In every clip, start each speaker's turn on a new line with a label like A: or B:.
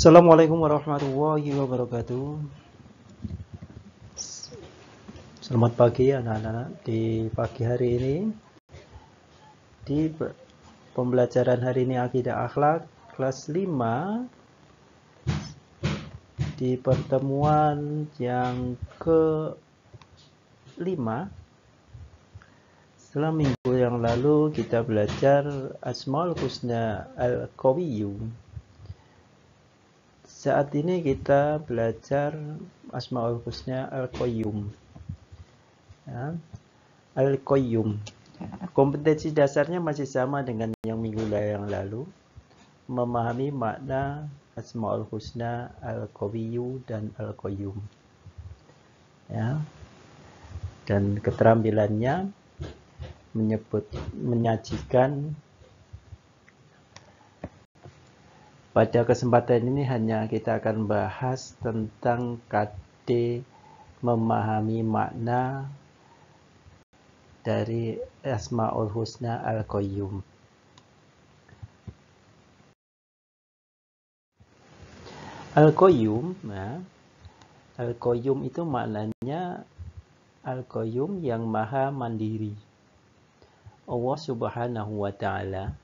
A: Assalamualaikum warahmatullahi wabarakatuh. Selamat pagi anak-anak. Di pagi hari ini, di pembelajaran hari ini Akidah Akhlak kelas 5, di pertemuan yang ke-5, setelah minggu yang lalu kita belajar Asmaul Husna Al-Qawiyyum. Saat ini kita belajar Asmaul Husna Al-Qayyum. Ya. Al-Qayyum. Kompetensi dasarnya masih sama dengan yang minggu yang lalu. Memahami makna Asmaul Husna Al-Qawiyyu dan Al-Qayyum. Ya. Dan keterampilannya menyajikan. Pada kesempatan ini hanya kita akan bahas tentang KD memahami makna dari Asmaul Husna Al-Qayyum. Al-Qayyum, nah, Al-Qayyum itu maknanya Al-Qayyum yang maha mandiri. Allah Subhanahu wa Ta'ala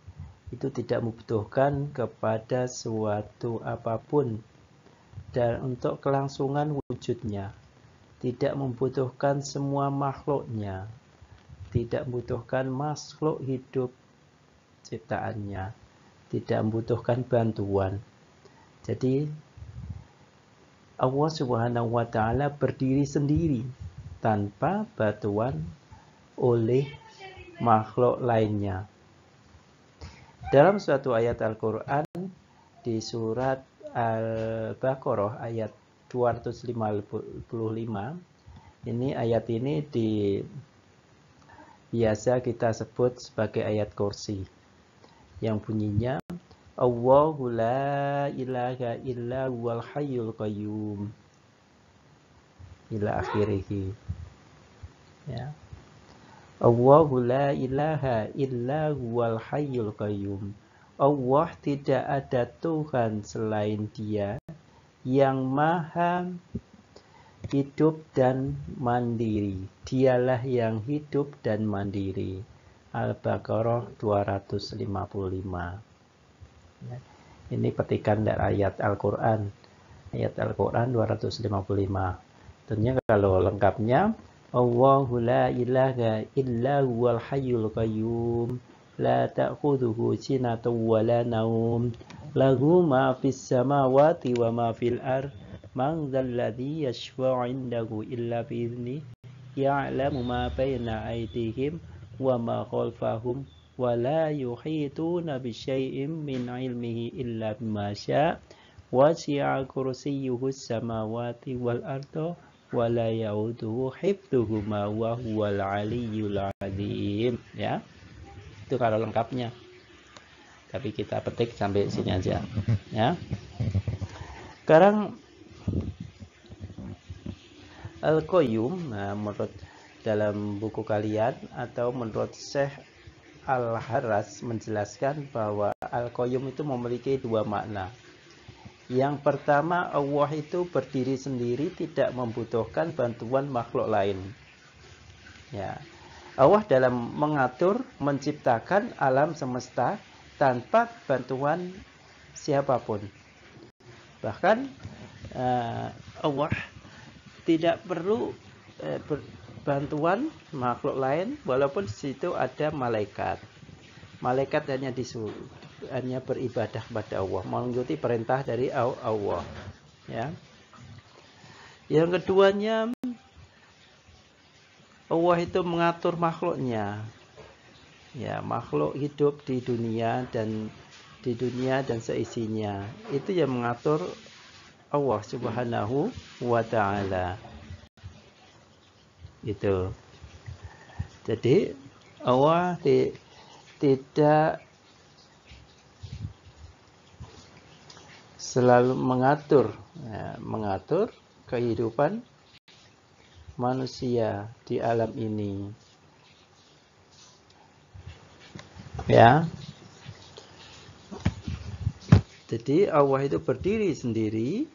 A: itu tidak membutuhkan kepada suatu apapun dan untuk kelangsungan wujudnya, tidak membutuhkan semua makhluknya, tidak membutuhkan makhluk hidup ciptaannya, tidak membutuhkan bantuan. Jadi Allah Subhanahu wa Ta'ala berdiri sendiri tanpa bantuan oleh makhluk lainnya. Dalam suatu ayat Al-Quran di surat Al-Baqarah ayat 255, ini ayat ini biasa kita sebut sebagai ayat kursi, yang bunyinya Allahu la ilaha illa huwal hayyul qayyum ila akhirih. Ya. Allahu la ilaha illa huwal hayyul qayyum. Allah tidak ada Tuhan selain Dia yang maha hidup dan mandiri. Dialah yang hidup dan mandiri. Al-Baqarah 255. Ya. Ini petikan dari ayat Al-Quran. Ayat Al-Quran 255. Tentunya kalau lengkapnya Allahu la ilaha illa huwal hayyul qayyum la ta'khudhuhu sinatun wa la naum lahu ma fis samawati wa ma fil ard man dzal ladzi yashfa'u 'indahu illa bi idzni ya'lamu ma baina aydihim wa ma khalfahum wa la yuhituna bi syai'in min 'ilmihi illa bima syaa' wasi'a kursiyyuhu as-samawati wal arda wala yauduhu hifdzuhuma wa huwal aliyyul azim. Ya, itu kalau lengkapnya, tapi kita petik sampai sini aja. Ya, sekarang Al-Qayyum, nah, menurut dalam buku kalian atau menurut Syekh Al-Harras menjelaskan bahwa Al-Qayyum itu memiliki dua makna. Yang pertama, Allah itu berdiri sendiri, tidak membutuhkan bantuan makhluk lain. Ya. Allah dalam mengatur, menciptakan alam semesta tanpa bantuan siapapun. Bahkan Allah tidak perlu bantuan makhluk lain, walaupun di situ ada malaikat. Malaikat hanya beribadah kepada Allah, mengikuti perintah dari Allah. Ya. Yang keduanya, Allah itu mengatur makhluknya. Ya, makhluk hidup di dunia dan seisinya. Itu yang mengatur Allah Subhanahu wa Ta'ala. Itu. Jadi Allah tidak selalu mengatur kehidupan manusia di alam ini. Ya. Jadi Allah itu berdiri sendiri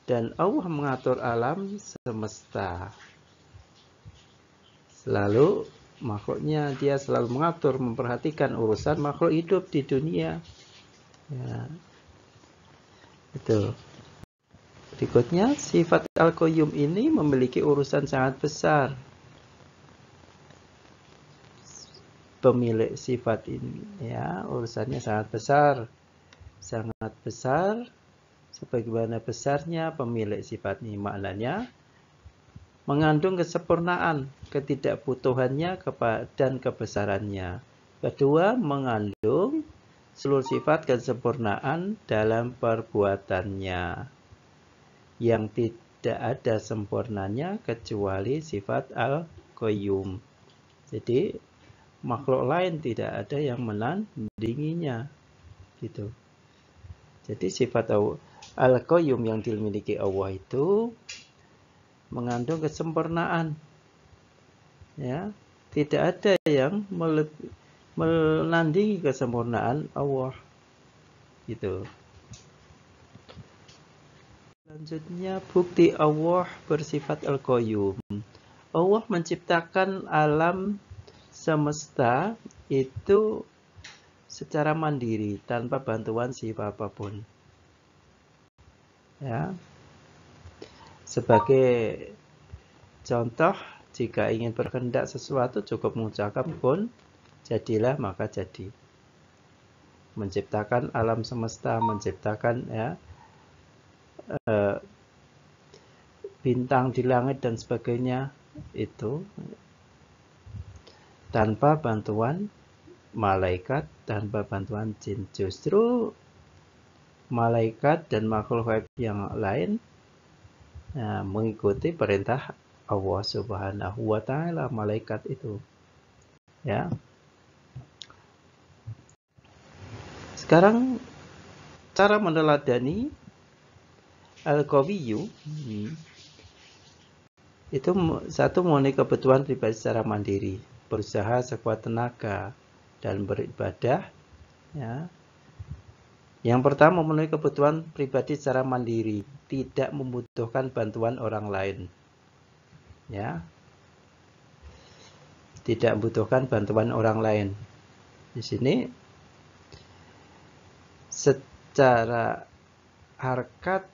A: dan Allah mengatur alam semesta. Selalu makhluknya dia selalu mengatur, memperhatikan urusan makhluk hidup di dunia. Ya, itu. Berikutnya, sifat Al-Qayyum ini memiliki urusan sangat besar. Pemilik sifat ini, ya, urusannya sangat besar. Sangat besar, sebagaimana besarnya pemilik sifat ini. Maknanya, mengandung kesempurnaan, ketidakbutuhannya dan kebesarannya. Kedua, mengandung seluruh sifat kesempurnaan dalam perbuatannya, yang tidak ada sempurnanya kecuali sifat Al-Qayyum. Jadi makhluk lain tidak ada yang menandinginya, gitu. Jadi sifat Al-Qayyum yang dimiliki Allah itu mengandung kesempurnaan, ya, tidak ada yang menandingi kesempurnaan Allah, gitu. Selanjutnya, bukti Allah bersifat Al-Qayyum. Allah menciptakan alam semesta itu secara mandiri, tanpa bantuan siapapun. Ya. Sebagai contoh, jika ingin berkehendak sesuatu cukup mengucapkan kun, jadilah maka jadi. Menciptakan alam semesta, menciptakan, ya, bintang di langit dan sebagainya, itu tanpa bantuan malaikat, tanpa bantuan jin. Justru malaikat dan makhluk gaib yang lain mengikuti perintah Allah Subhanahu wa Ta'ala, malaikat itu, ya. Sekarang cara meneladani Al-Qawiyyu itu satu, memenuhi kebutuhan pribadi secara mandiri, berusaha sekuat tenaga dan beribadah, ya. Yang pertama, memenuhi kebutuhan pribadi secara mandiri, tidak membutuhkan bantuan orang lain, ya. Tidak membutuhkan bantuan orang lain. Di sini secara harkat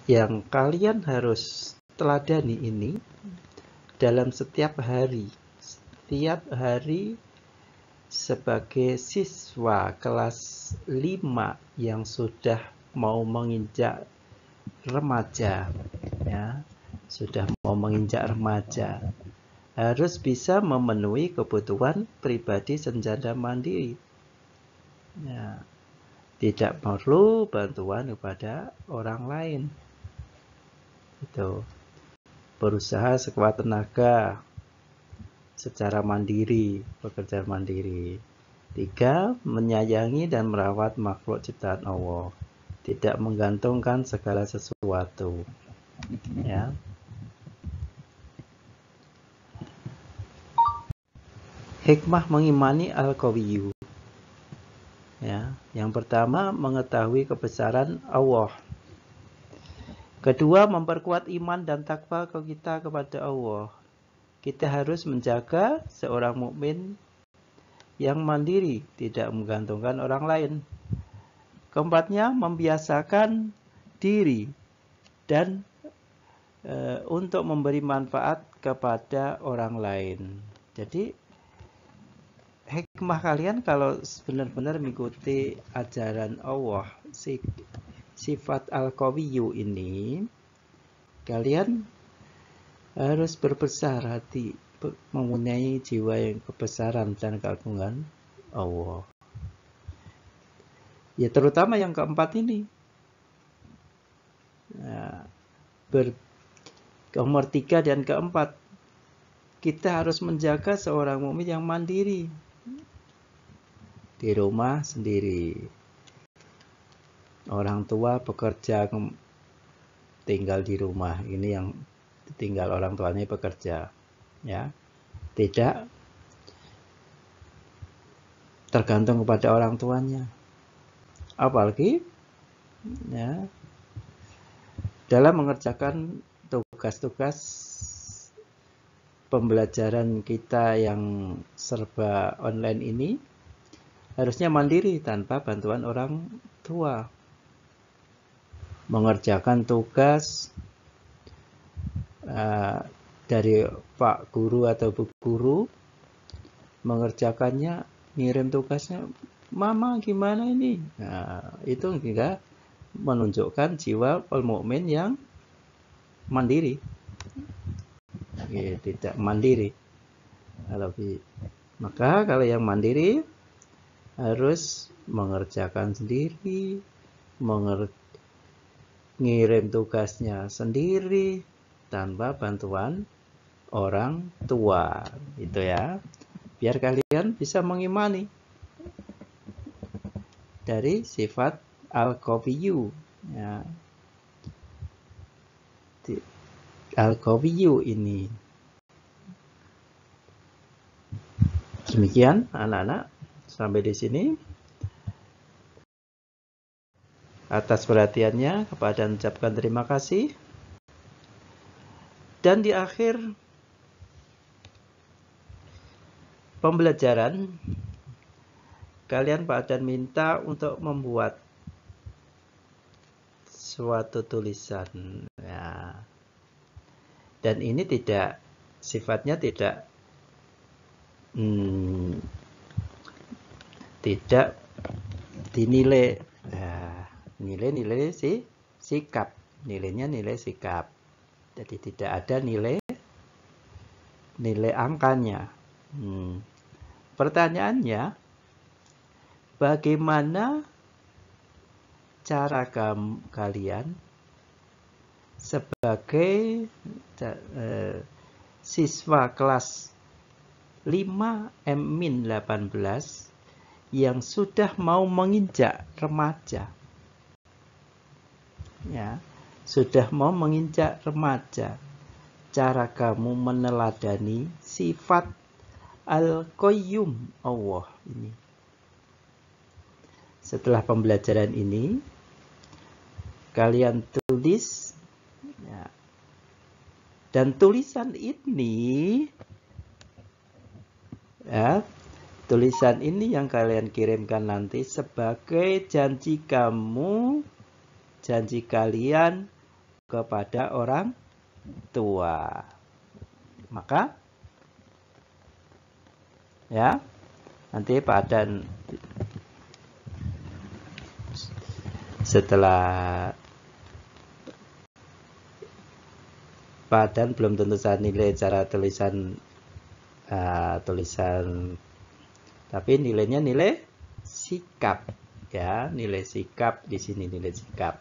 A: yang kalian harus teladani ini dalam setiap hari sebagai siswa kelas 5 yang sudah mau menginjak remaja, ya, sudah mau menginjak remaja, harus bisa memenuhi kebutuhan pribadi secara mandiri, ya, tidak perlu bantuan kepada orang lain. Itu berusaha sekuat tenaga secara mandiri, bekerja mandiri. 3, menyayangi dan merawat makhluk ciptaan Allah, tidak menggantungkan segala sesuatu, ya. Hikmah mengimani Al-Qawiyyu, ya. Yang pertama, mengetahui kebesaran Allah. Kedua, memperkuat iman dan takwa kita kepada Allah. Kita harus menjaga seorang mukmin yang mandiri, tidak menggantungkan orang lain. Keempatnya, membiasakan diri dan untuk memberi manfaat kepada orang lain. Jadi hikmah kalian kalau benar-benar mengikuti ajaran Allah, sifat Al-Qawiyyu ini, kalian harus berbesar hati, mempunyai jiwa yang kebesaran dan keagungan Allah. Ya, terutama yang keempat ini. Nah, nomor 3 dan keempat, kita harus menjaga seorang mukmin yang mandiri di rumah sendiri. Orang tua bekerja, tinggal di rumah. Ini yang tinggal orang tuanya bekerja, ya, tidak tergantung kepada orang tuanya. Apalagi ya, dalam mengerjakan tugas-tugas pembelajaran kita yang serba online ini, harusnya mandiri tanpa bantuan orang tua. Mengerjakan tugas dari Pak Guru atau Bu Guru, mengerjakannya, ngirim tugasnya, Mama gimana ini? Nah, itu juga menunjukkan jiwa al-mu'min yang mandiri. Ya, tidak mandiri. Maka kalau yang mandiri harus mengerjakan sendiri, ngirim tugasnya sendiri tanpa bantuan orang tua, gitu ya. Biar kalian bisa mengimani dari sifat al-qawiyyu, ya. Al-qawiyyu ini. Demikian anak-anak, sampai di sini. Atas perhatiannya, kepada mengucapkan terima kasih. Dan di akhir pembelajaran, kalian Pak Adan minta untuk membuat suatu tulisan. Ya. Dan ini sifatnya tidak dinilai. Nilai-nilai sikap. Nilainya nilai sikap. Jadi tidak ada nilai angkanya. Pertanyaannya, bagaimana cara kalian sebagai siswa kelas 5-18 yang sudah mau menginjak remaja, ya, sudah mau menginjak remaja, cara kamu meneladani sifat al-qayyum Allah ini. Setelah pembelajaran ini, kalian tulis, ya, dan tulisan ini, ya, tulisan ini yang kalian kirimkan nanti sebagai janji kalian kepada orang tua. Maka, ya, nanti Pak Adan setelah Pak Adan belum tentu saya nilai cara tulisan, tapi nilainya nilai sikap, ya, nilai sikap di sini, nilai sikap.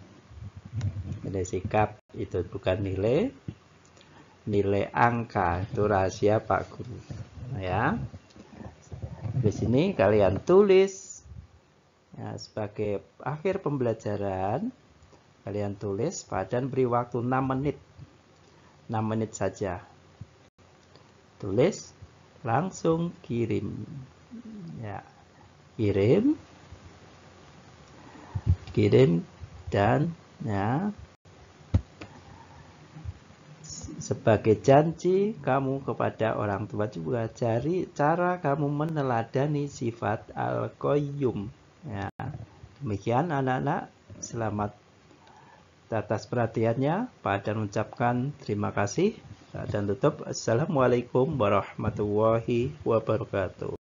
A: Nilai sikap itu bukan nilai angka, itu rahasia Pak Guru, ya. Di sini kalian tulis, ya, sebagai akhir pembelajaran kalian tulis. Pak Adan beri waktu 6 menit. 6 menit saja. Tulis, langsung kirim. Ya, kirim dan, ya, sebagai janji kamu kepada orang tua juga, cara kamu meneladani sifat al-qayyum. Ya, demikian anak-anak, selamat atas perhatiannya. Pak Adan ucapkan terima kasih dan tutup. Assalamualaikum warahmatullahi wabarakatuh.